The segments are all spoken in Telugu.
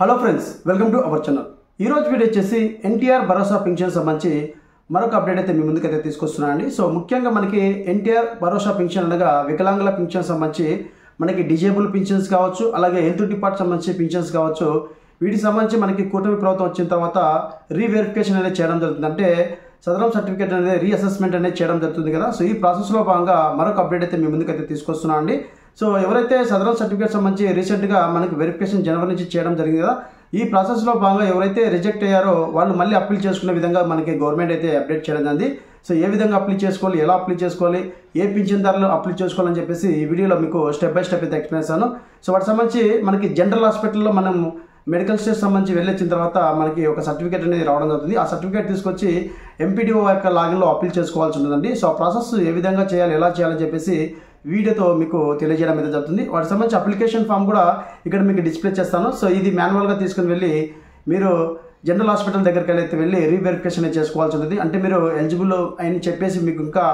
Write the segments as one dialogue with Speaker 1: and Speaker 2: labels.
Speaker 1: Hello friends, welcome to our channel. ఈరోజు వీడియో వచ్చేసి ఎన్టీఆర్ భరోసా పింఛన్ సంబంధించి మరొక అప్డేట్ అయితే మీ ముందుకైతే తీసుకొస్తున్నానండి. సో ముఖ్యంగా మనకి ఎన్టీఆర్ భరోసా పింఛన్ అనగా వికలాంగుల పింఛన్ సంబంధించి మనకి డిజేబుల్ పింఛన్స్ కావచ్చు, అలాగే హెల్త్ డిపార్ట్మెంట్ సంబంధించి పింఛన్స్ కావచ్చు, వీటికి సంబంధించి మనకి కూటమి ప్రభుత్వం వచ్చిన తర్వాత రీవెరిఫికేషన్ అనేది చేయడం జరుగుతుంది. అంటే సదరం సర్టిఫికేట్ అనేది రీఅసెస్మెంట్ అనేది చేయడం జరుగుతుంది కదా. సో ఈ ప్రాసెస్లో భాగంగా మరొక అప్డేట్ అయితే మీ ముందుకైతే తీసుకొస్తున్నాను అండి. సో ఎవరైతే సదరం సర్టిఫికేట్ సంబంధించి రీసెంట్గా మనకి వెరిఫికేషన్ జనవరి నుంచి చేయడం జరిగింది కదా, ఈ ప్రాసెస్లో భాగంగా ఎవరైతే రిజెక్ట్ అయ్యారో వాళ్ళు మళ్ళీ అప్లై చేసుకునే విధంగా మనకి గవర్నమెంట్ అయితే అప్డేట్ చేయడం జరిగింది. సో ఏ విధంగా అప్లై చేసుకోవాలి, ఎలా అప్లై చేసుకోవాలి, ఏ పింఛన్దారులు అప్లై చేసుకోవాలని చెప్పేసి ఈ వీడియోలో మీకు స్టెప్ బై స్టెప్ అయితే ఎక్స్ప్లెయిన్ చేస్తాను. సో వాటికి సంబంధించి మనకి జనరల్ హాస్పిటల్లో మనం మెడికల్ స్టేజ్ సంబంధించి వెళ్ళొచ్చిన తర్వాత మనకి ఒక సర్టిఫికేట్ అనేది రావడం జరుగుతుంది. ఆ సర్టిఫికేట్ తీసుకొచ్చి ఎంపీడీఓ యొక్క లాగిన్లో అప్లై చేసుకోవాల్సి ఉంటుందండి. సో ఆ ప్రాసెస్ ఏ విధంగా చేయాలి, ఎలా చేయాలని చెప్పేసి వీడియోతో మీకు తెలియజేయడం అయితే జరుగుతుంది. వాటికి సంబంధించి అప్లికేషన్ ఫామ్ కూడా ఇక్కడ మీకు డిస్ప్లే చేస్తాను. సో ఇది మాన్యువల్గా తీసుకుని వెళ్ళి మీరు జనరల్ హాస్పిటల్ దగ్గరికి వెళ్ళి రీవెరిఫికేషన్ చేసుకోవాల్సి ఉంటుంది. అంటే మీరు ఎలిజిబుల్ అని చెప్పేసి మీకు ఇంకా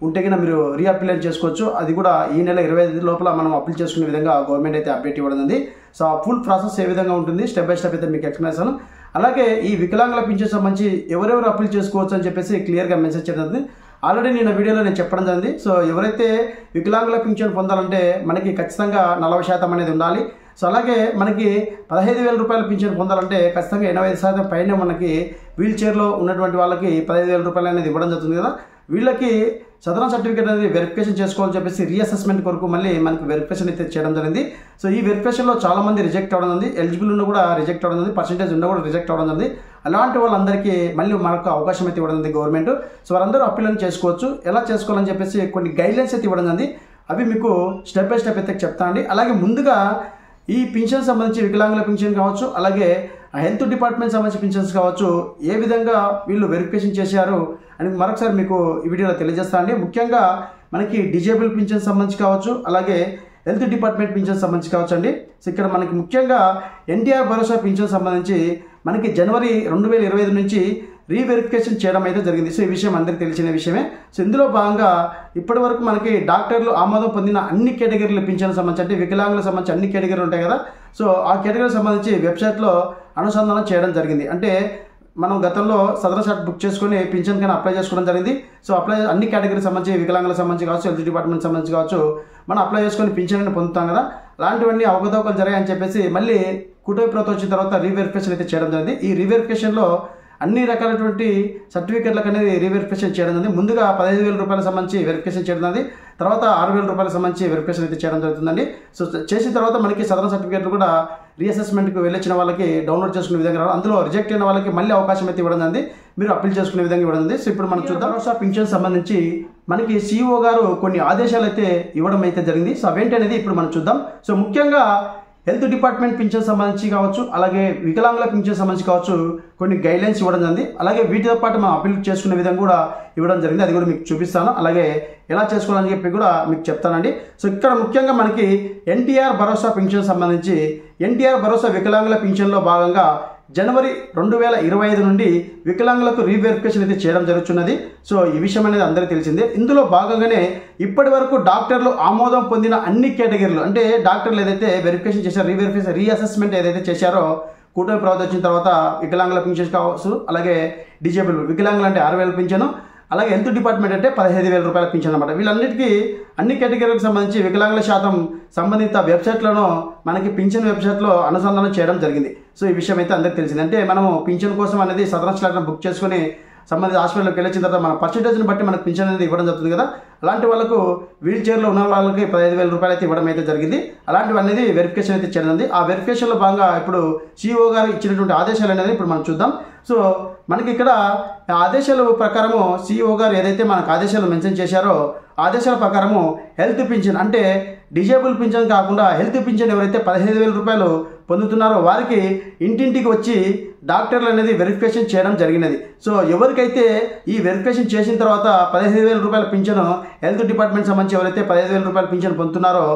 Speaker 1: ఉంటే కన్నా మీరు రీఅప్లై చేసుకోవచ్చు. అది కూడా ఈ నెల 25 లోపల మనం అప్లై చేసుకునే విధంగా గవర్నమెంట్ అయితే అప్డేట్ ఇవ్వడం. సో ఆ ఫుల్ ప్రాసెస్ ఏ విధంగా ఉంటుంది స్టెప్ బై స్టెప్ అయితే మీకు ఎక్స్ప్లెయిన్ చేస్తాను. అలాగే ఈ వికలాంగుల పింఛన్ సంబంధించి ఎవరెవరు అప్లై చేసుకోవచ్చు అని చెప్పేసి క్లియర్గా మెసేజ్ చేయడం ఆల్రెడీ నేను వీడియోలో చెప్పడం జరిగింది. సో ఎవరైతే వికలాంగుల పింఛన్ పొందాలంటే మనకి ఖచ్చితంగా 40% అనేది ఉండాలి. సో అలాగే మనకి 15,000 రూపాయల పింఛన్ పొందాలంటే ఖచ్చితంగా 85% పైన మనకి వీల్ చైర్లో ఉన్నటువంటి వాళ్ళకి 15,000 రూపాయలు అనేది ఇవ్వడం జరుగుతుంది కదా. వీళ్ళకి సదరం సర్టిఫికేట్ అనేది వెరిఫికేషన్ చేసుకోవాలని చెప్పేసి రీఅసెస్మెంట్ కొరకు మళ్ళీ మనకి వెరిఫికేషన్ అయితే చేయడం జరిగింది. సో ఈ వెరిఫికేషన్లో చాలామంది రిజెక్ట్ అవ్వడం ఉంది, ఎలిజిబుల్ ఉన్న కూడా రిజెక్ట్ అవ్వడం ఉంది, పర్సెంటేజ్ ఉన్న కూడా రిజెక్ట్ అవ్వడం ఉంది. అలాంటి వాళ్ళందరికీ మళ్ళీ మనకు అవకాశం అయితే ఇవ్వడం గవర్నమెంట్. సో వారందరూ అప్పీల్ చేసుకోవచ్చు. ఎలా చేసుకోవాలని చెప్పేసి కొన్ని గైడ్లైన్స్ అయితే ఇవ్వడం ఉంది. అవి మీకు స్టెప్ బై స్టెప్ అయితే చెప్తా అండి. అలాగే ముందుగా ఈ పింఛన్ సంబంధించి వికలాంగుల పింఛన్ కావచ్చు, అలాగే హెల్త్ డిపార్ట్మెంట్ సంబంధించి పింఛన్స్ కావచ్చు, ఏ విధంగా వీళ్ళు వెరిఫికేషన్ చేశారు అని మరొకసారి మీకు ఈ వీడియోలో తెలియజేస్తా అండి. ముఖ్యంగా మనకి డిజేబుల్ పింఛన్ సంబంధించి కావచ్చు, అలాగే హెల్త్ డిపార్ట్మెంట్ పింఛన్ సంబంధించి కావచ్చు అండి. సో ఇక్కడ మనకి ముఖ్యంగా ఎన్టీఆర్ భరోసా పింఛన్ సంబంధించి మనకి జనవరి 2025 నుంచి రీవెరిఫికేషన్ చేయడం అయితే జరిగింది. సో ఈ విషయం అందరికీ తెలిసిన విషయమే. సో ఇందులో భాగంగా ఇప్పటి వరకు మనకి డాక్టర్లు ఆమోదం పొందిన అన్ని కేటగిరీల పింఛన్లకు సంబంధించి, అంటే వికలాంగులకు సంబంధించి అన్ని కేటగిరీలు ఉంటాయి కదా. సో ఆ కేటగిరీకి సంబంధించి వెబ్సైట్లో అనుసంధానం చేయడం జరిగింది. అంటే మనం గతంలో సదరం సర్టిఫికేట్ బుక్ చేసుకుని పింఛన్ కన్నా అప్లై చేసుకోవడం జరిగింది. సో అప్లై అన్ని కేటగిరీకి సంబంధించి వికలాంగులకు సంబంధించి కావచ్చు, హెల్త్ డిపార్ట్మెంట్ సంబంధించి కావచ్చు, మనం అప్లై చేసుకొని పింఛన్ పొందుతాం కదా. అలాంటివన్నీ అవకతవకలు జరిగాయని చెప్పేసి మళ్ళీ కూటమి ప్రభుత్వం వచ్చిన తర్వాత రీవెరిఫికేషన్ అయితే చేయడం జరిగింది. ఈ రీవెరిఫికేషన్లో అన్ని రకాలైనటువంటి సర్టిఫికేట్లకు అనేది రీవెరిఫికేషన్ చేయడం జరిగింది. ముందుగా 15,000 రూపాయలకు సంబంధించి వెరిఫికేషన్ చేయడం జరిగింది. తర్వాత 6,000 రూపాయలకు సంబంధించి వెరిఫికేషన్ అయితే చేయడం జరుగుతుందండి. సో చేసిన తర్వాత మనకి సదరం సర్టిఫికేట్లు కూడా రీఅసెస్మెంట్కి వెళ్ళొచ్చిన వాళ్ళకి డౌన్లోడ్ చేసుకునే విధంగా రావాలి. అందులో రిజెక్ట్ అయిన వాళ్ళకి మళ్ళీ అవకాశం అయితే ఇవ్వడం జరిగింది, మీరు అప్పీల్ చేసుకునే విధంగా ఇవ్వడం జరిగింది. సో ఇప్పుడు మనం చూద్దాం. భరోసా పింఛన్ సంబంధించి మనకి CEO గారు కొన్ని ఆదేశాలు అయితే ఇవ్వడం అయితే జరిగింది. సో అవేంటి అనేది ఇప్పుడు మనం చూద్దాం. సో ముఖ్యంగా హెల్త్ డిపార్ట్మెంట్ పింఛన్ సంబంధించి కావచ్చు, అలాగే వికలాంగుల పింఛన్ సంబంధించి కావచ్చు, కొన్ని గైడ్లైన్స్ ఇవ్వడం జరిగింది. అలాగే వీటితో పాటు మనం అప్పీల్ చేసుకునే విధంగా కూడా ఇవ్వడం జరిగింది. అది కూడా మీకు చూపిస్తాను. అలాగే ఎలా చేసుకోవాలని చెప్పి కూడా మీకు చెప్తానండి. సో ఇక్కడ ముఖ్యంగా మనకి ఎన్టీఆర్ భరోసా పింఛన్ సంబంధించి ఎన్టీఆర్ భరోసా వికలాంగుల పింఛన్లో భాగంగా జనవరి 2025 నుండి వికలాంగులకు రీవెరిఫికేషన్ అయితే చేయడం జరుగుతున్నది. సో ఈ విషయం అనేది అందరికీ తెలిసిందే. ఇందులో భాగంగానే ఇప్పటి వరకు డాక్టర్లు ఆమోదం పొందిన అన్ని కేటగిరీలు, అంటే డాక్టర్లు ఏదైతే వెరిఫికేషన్ చేశారో, రీఅసెస్మెంట్ ఏదైతే చేశారో కూటమి ప్రభుత్వం వచ్చిన తర్వాత వికలాంగుల పింఛన్ కావచ్చు, అలాగే డిజేబుల్ వికలాంగులు అంటే 6,000 పింఛను, అలాగే హెల్త్ డిపార్ట్మెంట్ అంటే 15,000 రూపాయల పింఛన్ అనమాట. వీళ్ళన్నిటికీ అన్ని కేటగిరీలకు సంబంధించి వికలాంగుల శాతం సంబంధిత వెబ్సైట్లను మనకి పింఛన్ వెబ్సైట్లో అనుసంధానం చేయడం జరిగింది. సో ఈ విషయం అయితే అందరికీ తెలిసింది. అంటే మనము పింఛన్ కోసం అనేది సదరం స్లాట్లను బుక్ చేసుకుని సంబంధిత హాస్పిటల్కి వెళ్ళిన తర్వాత మన పర్సెంటేజ్ని బట్టి మనకు పింఛన్ అనేది ఇవ్వడం జరుగుతుంది కదా. అలాంటి వాళ్ళకు వీల్ చైర్లో ఉన్న వాళ్ళకి 15,000 రూపాయలు అయితే ఇవ్వడం అయితే జరిగింది. అలాంటివి అనేది వెరిఫికేషన్ అయితే చేయడం. ఆ వెరిఫికేషన్లో భాగంగా ఇప్పుడు CEO గారు ఇచ్చినటువంటి ఆదేశాలు అనేది ఇప్పుడు మనం చూద్దాం. సో మనకి ఇక్కడ ఆదేశాల ప్రకారము CEO గారు ఏదైతే మనకు ఆదేశాలు మెన్షన్ చేశారో ఆదేశాల ప్రకారము హెల్త్ పింఛన్ అంటే డిజేబుల్ పింఛన్ కాకుండా హెల్త్ పింఛన్ ఎవరైతే 15,000 రూపాయలు పొందుతున్నారో వారికి ఇంటింటికి వచ్చి డాక్టర్లు అనేది వెరిఫికేషన్ చేయడం జరిగినది. సో ఎవరికైతే ఈ వెరిఫికేషన్ చేసిన తర్వాత 15,000 రూపాయల పింఛను హెల్త్ డిపార్ట్మెంట్ సంబంధించి ఎవరైతే 15,000 రూపాయల పింఛను పొందుతున్నారో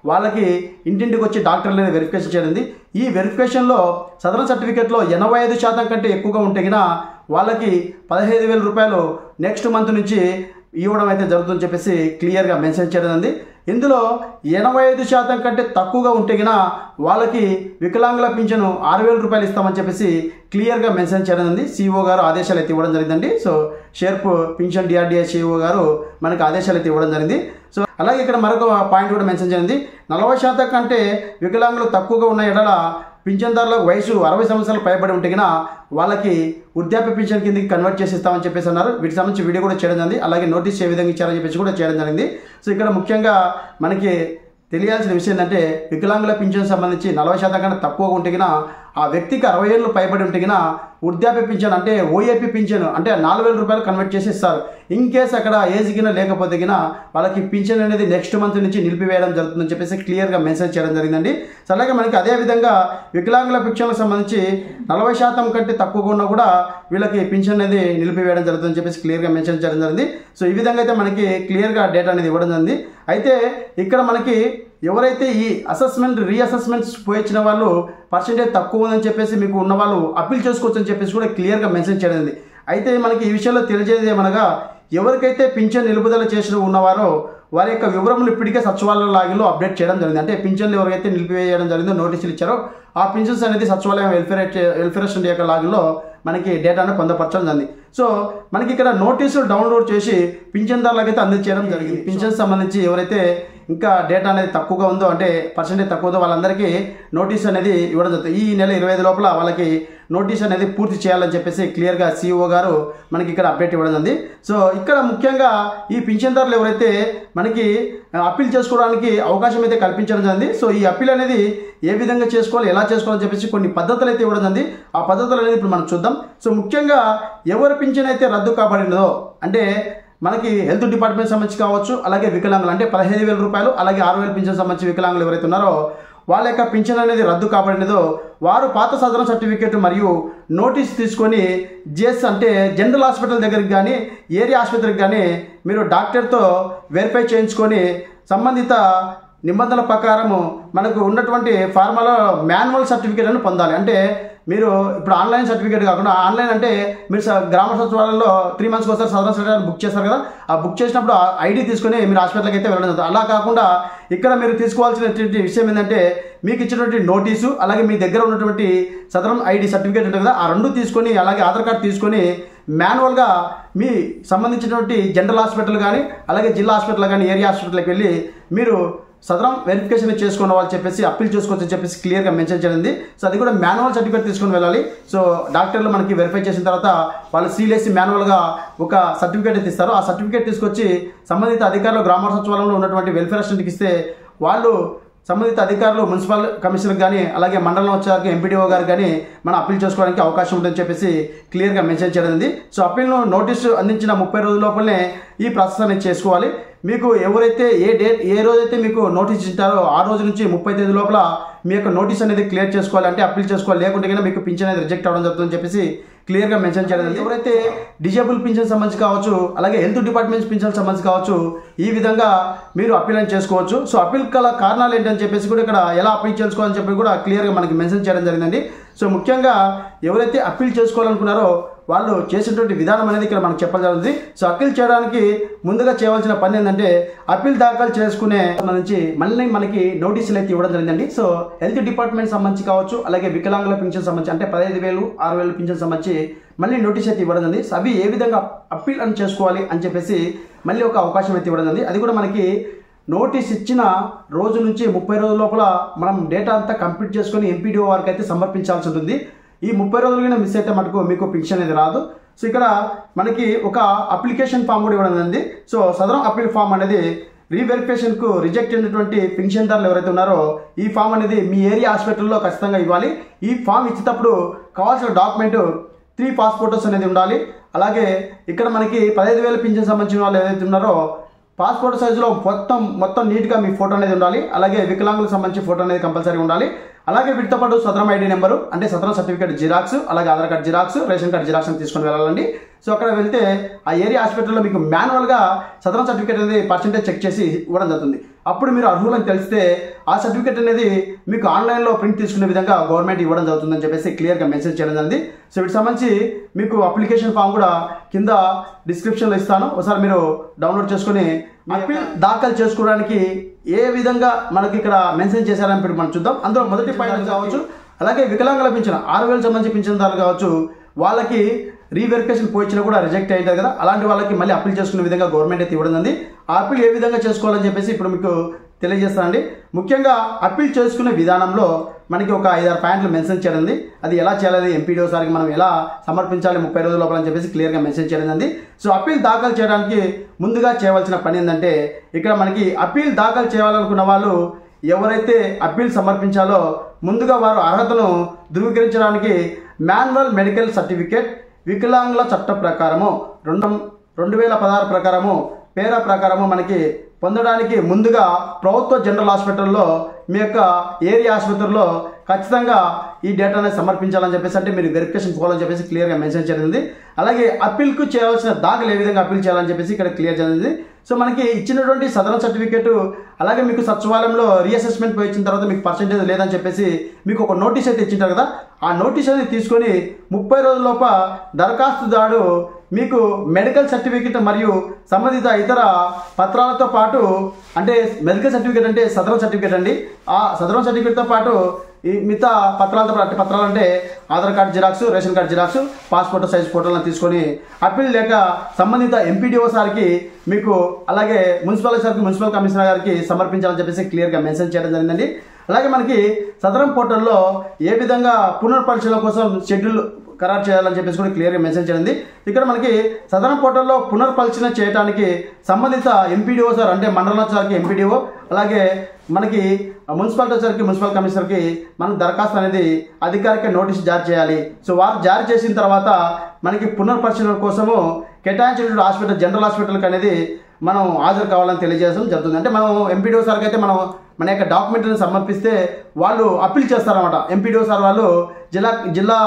Speaker 1: వాళ్ళకి ఇంటింటికి వచ్చి డాక్టర్లు అనేది వెరిఫికేషన్ చేయడం. ఈ వెరిఫికేషన్లో సదరం సర్టిఫికేట్లో 85% కంటే ఎక్కువగా ఉంటే గిన వాళ్ళకి 15,000 రూపాయలు నెక్స్ట్ మంత్ నుంచి ఇవ్వడం అయితే జరుగుతుందని చెప్పేసి క్లియర్గా మెన్షన్ చేయడం. ఇందులో 85% కంటే తక్కువగా ఉంటే గిన వాళ్ళకి వికలాంగుల పింఛను 6,000 రూపాయలు ఇస్తామని చెప్పేసి క్లియర్గా మెన్షన్ చేయడం జరిగింది. సిఇఓ గారు ఆదేశాలు అయితే ఇవ్వడం జరిగిందండి. సో షేర్ప్ పింఛన్ డిఆర్డిఏ సిఇఓ గారు మనకు ఆదేశాలు అయితే ఇవ్వడం జరిగింది. సో అలాగే ఇక్కడ మరొక పాయింట్ కూడా మెన్షన్ చేయండి. 40% కంటే వికలాంగులు తక్కువగా ఉన్న ఎడల పింఛన్దారులకు వయసు 60 సంవత్సరాలు పైబడి ఉంటే గిన వాళ్ళకి వృద్ధాప్య పింఛన్ కిందకి కన్వర్ట్ చేసి ఇస్తామని చెప్పేసి అన్నారు. వీటికి సంబంధించి వీడియో కూడా చేయడం జరిగింది. అలాగే నోటీస్ ఏ విధంగా ఇచ్చారని చెప్పేసి కూడా చేయడం జరిగింది. సో ఇక్కడ ముఖ్యంగా మనకి తెలియాల్సిన విషయం ఏంటంటే వికలాంగుల పింఛన్ సంబంధించి 40% కన్నా తక్కువగా ఉంటే గిన ఆ వ్యక్తికి 60 ఏళ్ళు పైబడి ఉంటే గిన వృద్ధాప్య పింఛన్ అంటే ఓఏపీ పింఛన్ అంటే 4,000 రూపాయలు కన్వర్ట్ చేసి ఇస్తారు. ఇన్ కేస్ అక్కడ ఏజ్ గిన లేకపోతే గిన వాళ్ళకి పింఛన్ అనేది నెక్స్ట్ మంత్ నుంచి నిలిపివేయడం జరుగుతుందని చెప్పేసి క్లియర్గా మెన్షన్ చేయడం జరిగిందండి. సో అలాగే మనకి అదేవిధంగా వికలాంగుల పింఛన్లకు సంబంధించి 40% కంటే తక్కువగా ఉన్నా కూడా వీళ్ళకి పింఛన్ అనేది నిలిపివేయడం జరుగుతుందని చెప్పేసి క్లియర్గా మెన్షన్ చేయడం జరిగింది. సో ఈ విధంగా అయితే మనకి క్లియర్గా డేటా అనేది ఇవ్వడం జరిగింది. అయితే ఇక్కడ మనకి ఎవరైతే ఈ అసెస్మెంట్ రీఅసెస్మెంట్స్ పోయించిన వాళ్ళు పర్సెంటేజ్ తక్కువ ఉందని చెప్పేసి మీకు ఉన్న వాళ్ళు అప్పీల్ చేసుకోవచ్చు అని చెప్పేసి కూడా క్లియర్గా మెన్షన్ చేయడం. అయితే మనకి ఈ విషయంలో తెలియజేది ఏమనగా ఎవరికైతే పింఛన్ నిలుపుదల చేసిన ఉన్నవారో వారి యొక్క వివరములు ఇప్పటికే సచివాలయం లాగిన్లో అప్డేట్ చేయడం జరిగింది. అంటే పింఛన్లు ఎవరికైతే నిలిపివేయడం జరిగిందో నోటీసులు ఇచ్చారో ఆ పింఛన్స్ అనేది సచివాలయం వెల్ఫేర్ యొక్క లాగిన్లో మనకి డేటాను పొందపరచడం జరిగింది. సో మనకి ఇక్కడ నోటీసులు డౌన్లోడ్ చేసి పింఛన్దారులకు అయితే అందించడం జరిగింది. పింఛన్ సంబంధించి ఎవరైతే ఇంకా డేటా అనేది తక్కువగా ఉందో అంటే పర్సెంటేజ్ తక్కువ ఉందో వాళ్ళందరికీ నోటీస్ అనేది ఇవ్వడం జరుగుతుంది. ఈ నెల 25 లోపల వాళ్ళకి నోటీస్ అనేది పూర్తి చేయాలని చెప్పేసి క్లియర్గా సిఇఓ గారు మనకి ఇక్కడ అప్డేట్ ఇవ్వడం జరిగింది. సో ఇక్కడ ముఖ్యంగా ఈ పింఛన్దారులు ఎవరైతే మనకి అప్పీల్ చేసుకోవడానికి అవకాశం అయితే కల్పించడం జరిగింది. సో ఈ అప్పీల్ అనేది ఏ విధంగా చేసుకోవాలి ఎలా చేసుకోవాలని చెప్పేసి కొన్ని పద్ధతులు అయితే ఇవ్వడం జరిగింది. ఆ పద్ధతులు అనేది ఇప్పుడు మనం చూద్దాం. సో ముఖ్యంగా ఎవరి పింఛన్ అయితే రద్దు కాబడినదో అంటే మనకి హెల్త్ డిపార్ట్మెంట్ సంబంధించి కావచ్చు, అలాగే వికలాంగులు అంటే 15,000 రూపాయలు అలాగే 6,000 పింఛన్ సంబంధించి వికలాంగులు ఎవరైతే ఉన్నారో వాళ్ళ యొక్క పింఛన్ అనేది రద్దు కాబడినదో వారు పాత సదరం సర్టిఫికేట్ మరియు నోటీస్ తీసుకొని జిఎస్ అంటే జనరల్ హాస్పిటల్ దగ్గరికి కానీ ఏరియా ఆసుపత్రికి కానీ మీరు డాక్టర్తో వెరిఫై చేయించుకొని సంబంధిత నిబంధనల ప్రకారము మనకు ఉన్నటువంటి ఫార్మాలో మాన్యువల్ సర్టిఫికేట్ అని పొందాలి. అంటే మీరు ఇప్పుడు ఆన్లైన్ సర్టిఫికేట్ కాకుండా ఆన్లైన్ అంటే మీరు గ్రామ సచివాలయంలో 3 months ఒకసారి సదరం సర్టిఫికేట్ బుక్ చేస్తారు కదా, ఆ బుక్ చేసినప్పుడు ఐడి తీసుకొని మీరు హాస్పిటల్కి అయితే వెళ్ళడం జరుగుతుంది. అలా కాకుండా ఇక్కడ మీరు తీసుకోవాల్సినటువంటి విషయం ఏంటంటే మీకు ఇచ్చినటువంటి నోటీసు అలాగే మీ దగ్గర ఉన్నటువంటి సదరం ఐడి సర్టిఫికేట్ ఉంటుంది కదా, ఆ 2 తీసుకొని అలాగే ఆధార్ కార్డు తీసుకొని మాన్యువల్గా మీ సంబంధించినటువంటి జనరల్ హాస్పిటల్ కానీ అలాగే జిల్లా హాస్పిటల్ కానీ ఏరియా హాస్పిటల్కి వెళ్ళి మీరు సదరం వెరిఫికేషన్ చేసుకున్న వాళ్ళు చెప్పేసి అప్పీల్ చేసుకోవచ్చు చెప్పేసి క్లియర్గా మెన్షన్ చేయండి. సో అది కూడా మాన్యువల్ సర్టిఫికేట్ తీసుకొని వెళ్ళాలి. సో డాక్టర్లు మనకి వెరిఫై చేసిన తర్వాత వాళ్ళు సీలేసి మాన్యువల్గా ఒక సర్టిఫికేట్ అయితే ఇస్తారు. ఆ సర్టిఫికేట్ తీసుకొచ్చి సంబంధిత అధికారులు గ్రామ సచివాలయంలో ఉన్నటువంటి వెల్ఫేర్ అసిస్టెంట్కి ఇస్తే వాళ్ళు సంబంధిత అధికారులు మున్సిపల్ కమిషనర్కి కానీ అలాగే మండలం వచ్చేవారికి ఎంపీడీఓ గారు కానీ మనం అప్పీల్ చేసుకోవడానికి అవకాశం ఉంటుందని చెప్పేసి క్లియర్గా మెన్షన్ చేయడం. సో అప్పీల్ను నోటీసు అందించిన 30 రోజుల లోపలనే ఈ ప్రాసెస్ అనేది చేసుకోవాలి. మీకు ఎవరైతే ఏ రోజైతే మీకు నోటీస్ ఇస్తారో ఆ రోజు నుంచి 30 తేదీ లోపల మీ యొక్క నోటీస్ అనేది క్లియర్ చేసుకోవాలి, అంటే అప్పీల్ చేసుకోవాలి. లేకుంటే కన్నా మీకు పింఛన్ అనేది రిజెక్ట్ అవ్వడం జరుగుతుందని చెప్పేసి క్లియర్గా మెన్షన్ చేయడం. ఎవరైతే డిజేబుల్ పింఛన్ సంబంధించి కావచ్చు అలాగే హెల్త్ డిపార్ట్మెంట్ పింఛన్ సంబంధించి కావచ్చు ఈ విధంగా మీరు అప్పీల్ అని చేసుకోవచ్చు. సో అప్పీల్ కల కారణాలు ఏంటని చెప్పేసి కూడా ఇక్కడ ఎలా అప్పీల్ చేసుకోవాలని చెప్పి కూడా క్లియర్గా మనకి మెన్షన్ చేయడం జరిగిందండి. సో ముఖ్యంగా ఎవరైతే అప్పీల్ చేసుకోవాలనుకున్నారో వాళ్ళు చేసినటువంటి విధానం అనేది ఇక్కడ మనకు చెప్పడం జరుగుతుంది. సో అప్పీల్ చేయడానికి ముందుగా చేయవలసిన పని ఏంటంటే అప్పీల్ దాఖలు చేసుకునే సంబంధించి మళ్ళీ మనకి నోటీసులు అయితే ఇవ్వడం జరిగిందండి. సో హెల్త్ డిపార్ట్మెంట్ సంబంధించి కావచ్చు అలాగే వికలాంగుల పింఛన్ సంబంధించి అంటే 15,000 6,000 పింఛన్ సంబంధించి మళ్ళీ నోటీస్ అయితే ఇవ్వడం జరిగింది. అవి ఏ విధంగా అప్పీల్ అని చేసుకోవాలి అని చెప్పేసి మళ్ళీ ఒక అవకాశం అయితే ఇవ్వడం జరిగింది. అది కూడా మనకి నోటీస్ ఇచ్చిన రోజు నుంచి 30 రోజుల లోపల మనం డేటా అంతా కంప్లీట్ చేసుకొని ఎంపీడీఓ వారికి అయితే సమర్పించాల్సి ఉంటుంది. ఈ 30 రోజులుగా మిస్ అయితే మటుకు మీకు పింఛన్ అనేది రాదు. సో ఇక్కడ మనకి ఒక అప్లికేషన్ ఫామ్ కూడా ఇవ్వడం జరిగింది. సో సదరం అప్పీల్ ఫామ్ అనేది రీవెరిఫికేషన్కు రిజెక్ట్ అయినటువంటి పింఛన్దారులు ఎవరైతే ఉన్నారో ఈ ఫామ్ అనేది మీ ఏరియా హాస్పిటల్లో ఖచ్చితంగా ఇవ్వాలి. ఈ ఫామ్ ఇచ్చేటప్పుడు కావాల్సిన డాక్యుమెంట్ 3 పాస్పోర్ట్స్ అనేది ఉండాలి. అలాగే ఇక్కడ మనకి 15,000 పింఛన్ సంబంధించిన వాళ్ళు ఏదైతే ఉన్నారో పాస్పోర్ట్ సైజులో మొత్తం నీట్గా మీ ఫోటో అనేది ఉండాలి. అలాగే వికలాంగులకు సంబంధించి ఫోటో అనేది కంపల్సరీ ఉండాలి. అలాగే వీటితో పాటు సదరం ఐడి నెంబరు అంటే సదరం సర్టిఫికేట్ జిరాక్స్ అలాగే Aadhaar card xerox ration card xerox అని తీసుకొని వెళ్ళాలండి. సో అక్కడ వెళ్తే ఆ ఏరియా హాస్పిటల్లో మీకు మాన్యువల్గా సదరం సర్టిఫికేట్ అనేది పర్సెంటేజ్ చెక్ చేసి ఇవ్వడం జరుగుతుంది. అప్పుడు మీరు అర్హులని తెలిస్తే ఆ సర్టిఫికేట్ అనేది మీకు ఆన్లైన్లో ప్రింట్ తీసుకునే విధంగా గవర్నమెంట్ ఇవ్వడం జరుగుతుందని చెప్పేసి క్లియర్గా మెన్షన్ చేయడం జరిగింది. సో వీటికి సంబంధించి మీకు అప్లికేషన్ ఫామ్ కూడా కింద డిస్క్రిప్షన్లో ఇస్తాను, ఒకసారి మీరు డౌన్లోడ్ చేసుకొని అప్పీల్ దాఖలు చేసుకోవడానికి ఏ విధంగా మనకి ఇక్కడ మెన్షన్ చేశారని ఇప్పుడు మనం చూద్దాం. అందులో మొదటి పాయింట్ కావచ్చు, అలాగే వికలాంగుల పింఛన్ 6,000 సంబంధించి పింఛన్దారులు కావచ్చు, వాళ్ళకి రీవెరిఫికేషన్ పోయిచ్చినా కూడా రిజెక్ట్ అయింది కదా, అలాంటి వాళ్ళకి మళ్ళీ అప్పీల్ చేసుకునే విధంగా గవర్నమెంట్ అయితే ఇవ్వడం ఉంది. ఆ అప్పీల్ ఏ విధంగా చేసుకోవాలని చెప్పేసి ఇప్పుడు మీకు తెలియజేస్తానండి. ముఖ్యంగా అప్పీల్ చేసుకునే విధానంలో మనకి ఒక 5-6 పాయింట్లు మెన్షన్ చేయడం. అది ఎలా చేయాలి, ఎంపీడీఓ సార్కి మనం ఎలా సమర్పించాలి 30 రోజుల లోపల అని చెప్పేసి క్లియర్గా మెన్షన్ చేయడం. సో అప్పీల్ దాఖలు చేయడానికి ముందుగా చేయవలసిన పని ఏంటంటే, ఇక్కడ మనకి అప్పీల్ దాఖలు చేయాలనుకున్న వాళ్ళు ఎవరైతే అప్పీల్ సమర్పించాలో ముందుగా వారు అర్హతను ధృవీకరించడానికి మాన్యువల్ మెడికల్ సర్టిఫికేట్ వికలాంగుల చట్ట ప్రకారము 2016 ప్రకారము పేరా ప్రకారము మనకి పొందడానికి ముందుగా ప్రభుత్వ జనరల్ హాస్పిటల్లో మీ యొక్క ఏరియా ఆసుపత్రిలో ఖచ్చితంగా ఈ డేటాని సమర్పించాలని చెప్పేసి, అంటే మీరు వెరిఫికేషన్ పోవాలని చెప్పేసి క్లియర్గా మెన్షన్ చేయండి. అలాగే అప్పీల్కు చేయవలసిన దాఖలు ఏ విధంగా అప్పీల్ చేయాలని చెప్పేసి ఇక్కడ క్లియర్ చేయండి. సో మనకి ఇచ్చినటువంటి సదరన్ సర్టిఫికేట్, అలాగే మీకు సచివాలయంలో రీఅసెస్మెంట్ పోయి ఇచ్చిన తర్వాత మీకు పర్సెంటేజ్ లేదని చెప్పేసి మీకు ఒక నోటీస్ అయితే ఇచ్చింటారు కదా, ఆ నోటీస్ అనేది తీసుకొని 30 రోజులలోప దరఖాస్తుదారుడు మీకు మెడికల్ సర్టిఫికేట్ మరియు సంబంధిత ఇతర పత్రాలతో పాటు, అంటే మెడికల్ సర్టిఫికేట్ అంటే సదరన్ సర్టిఫికేట్ అండి, ఆ సదరన్ సర్టిఫికేట్తో పాటు ఈ మిగతా పత్రాలతో పాటు, పత్రాలు అంటే Aadhaar card xerox, ration card xerox, passport size ఫోటోలను తీసుకొని అప్పీల్ లేక సంబంధిత ఎంపీడీఓ సార్కి మీకు, అలాగే మున్సిపల్ సార్కి, మున్సిపల్ కమిషనర్ గారికి సమర్పించాలని చెప్పేసి క్లియర్గా మెన్షన్ చేయడం జరిగిందండి. అలాగే మనకి సదరం పోర్టల్లో ఏ విధంగా పునర్పరిశీలన కోసం షెడ్యూల్ ఖరారు చేయాలని చెప్పేసి కూడా క్లియర్గా మెన్షన్ చేయండి. ఇక్కడ మనకి సదరం పోర్టల్లో పునర్పరిశీలన చేయడానికి సంబంధిత ఎంపీడీఓ సార్, అంటే మండల సార్కి ఎంపీడీఓ, అలాగే మనకి మున్సిపాలిటీ సార్కి, మున్సిపల్ కమిషనర్కి మనం దరఖాస్తు అనేది అధికారిక నోటీస్ జారీ చేయాలి. సో వారు జారీ చేసిన తర్వాత మనకి పునర్పరిశీలన కోసము కేటాయించిన హాస్పిటల్, జనరల్ హాస్పిటల్కి అనేది మనం హాజరు కావాలని తెలియజేయడం జరుగుతుంది. అంటే మనం ఎంపీడీఓ సార్కి అయితే మనం మన యొక్క డాక్యుమెంట్ని సమర్పిస్తే వాళ్ళు అప్పీల్ చేస్తారన్నమాట. ఎంపీడీఓ సార్ వాళ్ళు జిల్లా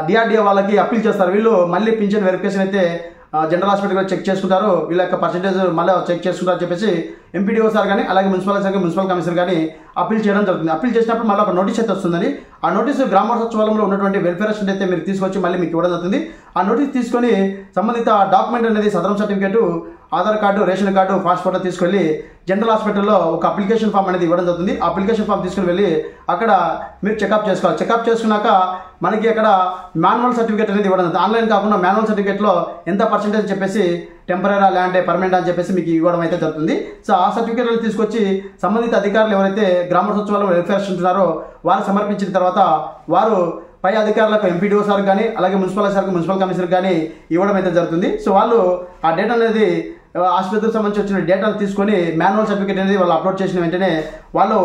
Speaker 1: డిఆర్డీఓ వాళ్ళకి అప్పీల్ చేస్తారు. వీళ్ళు మళ్ళీ పింఛన్ వెరిఫికేషన్ అయితే జనరల్ హాస్పిటల్లో చెక్ చేసుకుంటారు, వీళ్ళ యొక్క పర్సెంటేజ్ మళ్ళీ చెక్ చేసుకుంటారు అని చెప్పేసి ఎంపీడీఓ సార్ కానీ, అలాగే మున్సిపల్ సార్కి, మున్సిపల్ కమిషనర్ కానీ అప్పీల్ చేయడం జరుగుతుంది. అప్పీల్ చేసినప్పుడు మళ్ళీ ఒక నోటీస్ అయితే వస్తుందని, ఆ నోటీసు గ్రామ సచివాలయంలో ఉన్నటువంటి వెల్ఫేర్ అసిస్టెంట్ అయితే మీరు తీసుకొచ్చి మళ్ళీ మీకు ఇవ్వడం జరుగుతుంది. ఆ నోటీస్ తీసుకొని సంబంధిత డాక్యుమెంట్ అనేది Sadaram certificate, Aadhaar card, ration card, passport తీసుకెళ్ళి జనరల్ హాస్పిటల్లో ఒక అప్లికేషన్ ఫామ్ అనేది ఇవ్వడం జరుగుతుంది. ఆ అప్లికేషన్ ఫామ్ తీసుకుని వెళ్ళి అక్కడ మీరు చెకప్ చేసుకోవాలి. చెకప్ చేసుకున్నాక మనకి అక్కడ మాన్యువల్ సర్టిఫికేట్ అనేది ఇవ్వడం జరుగుతుంది. ఆన్లైన్ కాకుండా మాన్యువల్ సర్టిఫికేట్లో ఎంత పర్సెంటేజ్ చెప్పేసి టెంపరీ లేదంటే పర్మనెంట్ అని చెప్పేసి మీకు ఇవ్వడం అయితే జరుగుతుంది. సో ఆ సర్టిఫికేట్లను తీసుకొచ్చి సంబంధిత అధికారులు ఎవరైతే గ్రామ సచివాలయం వెల్ఫేర్ అసిస్టెంట్ ఉన్నారో వారు సమర్పించిన తర్వాత వారు పై అధికారులకు, ఎంపీడీఓ సార్ కానీ, అలాగే మున్సిపల్ సార్కి, మున్సిపల్ కమిషనర్ కానీ ఇవ్వడం అయితే జరుగుతుంది. సో వాళ్ళు ఆ డేటా అనేది ఆసుపత్రికి సంబంధించి వచ్చిన డేటాను తీసుకొని మాన్యువల్ సర్టిఫికేట్ అనేది వాళ్ళు అప్లోడ్ చేసిన వెంటనే వాళ్ళు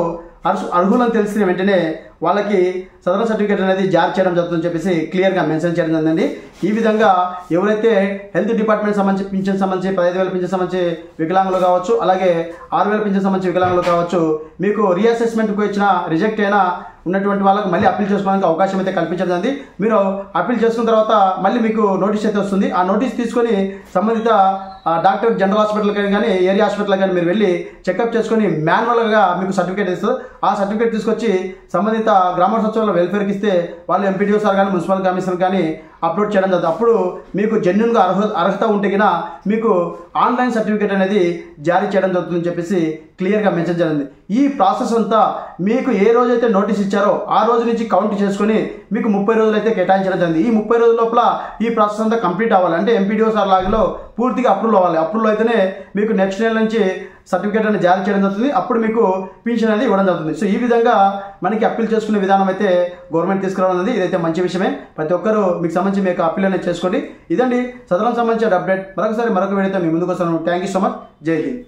Speaker 1: అర్హులను తెలిసిన వెంటనే వాళ్ళకి సదరన్ సర్టిఫికేట్ అనేది జారీ చేయడం జరుగుతుందని చెప్పేసి క్లియర్గా మెన్షన్ చేయడం జరిగిందండి. ఈ విధంగా ఎవరైతే హెల్త్ డిపార్ట్మెంట్ సంబంధించి పింఛన్ సంబంధించి 15,000 పింఛన్ సంబంధించి వికలాంగులు కావచ్చు, అలాగే 6,000 పింఛన్ సంబంధించి వికలాంగులు కావచ్చు, మీకు రీఅసెస్మెంట్కి వచ్చిన రిజెక్ట్ అయినా ఉన్నటువంటి వాళ్ళకి మళ్ళీ అప్పీల్ చేసుకోవడానికి అవకాశం అయితే కల్పించదండి. మీరు అప్పీల్ చేసుకున్న తర్వాత మళ్ళీ మీకు నోటీస్ అయితే వస్తుంది. ఆ నోటీస్ తీసుకొని సంబంధిత డాక్టర్ జనరల్ హాస్పిటల్కి కానీ, ఏరియా హాస్పిటల్ కానీ మీరు వెళ్ళి చెకప్ చేసుకొని మాన్యువల్గా మీకు సర్టిఫికేట్ ఇస్తారు. ఆ సర్టిఫికేట్ తీసుకొచ్చి సంబంధిత గ్రామ సచివాలయం వెల్ఫేర్కి ఇస్తే వాళ్ళు ఎంపీడీఓ సార్ కానీ, మున్సిపల్ కమిషనర్ కానీ అప్లోడ్ చేయడం జరుగుతుంది. అప్పుడు మీకు జెన్యున్గా అర్హత ఉంటే కినా మీకు ఆన్లైన్ సర్టిఫికేట్ అనేది జారీ చేయడం జరుగుతుందని చెప్పేసి క్లియర్గా మెన్షన్ జరిగింది. ఈ ప్రాసెస్ అంతా మీకు ఏ రోజైతే నోటీస్ ఇచ్చారో ఆ రోజు నుంచి కౌంట్ చేసుకొని మీకు 30 రోజులు అయితే కేటాయించడం జరిగింది. ఈ 30 రోజుల లోపల ఈ ప్రాసెస్ అంతా కంప్లీట్ అవ్వాలి. అంటే ఎంపీడీఓ సార్ లాగిలో పూర్తిగా అప్రూవల్ అవ్వాలి. అప్రూవల్ అయితేనే మీకు నెక్స్ట్ నెల నుంచి సర్టిఫికేట్ అనేది జారీ చేయడం జరుగుతుంది. అప్పుడు మీకు పింఛన్ అనేది ఇవ్వడం జరుగుతుంది. సో ఈ విధంగా మనకి అప్పీల్ చేసుకునే విధానం అయితే గవర్నమెంట్ తీసుకురావడం అనేది ఇదైతే మంచి విషయమే. ప్రతి ఒక్కరు మీకు సంబంధించి మీకు అప్పీల్ అనేది చేసుకోండి. ఇదండి సదరం సంబంధించిన అప్డేట్. మరొక వీడియోతో మీ ముందుకు వస్తాను. Thank you so much. జై హింద్.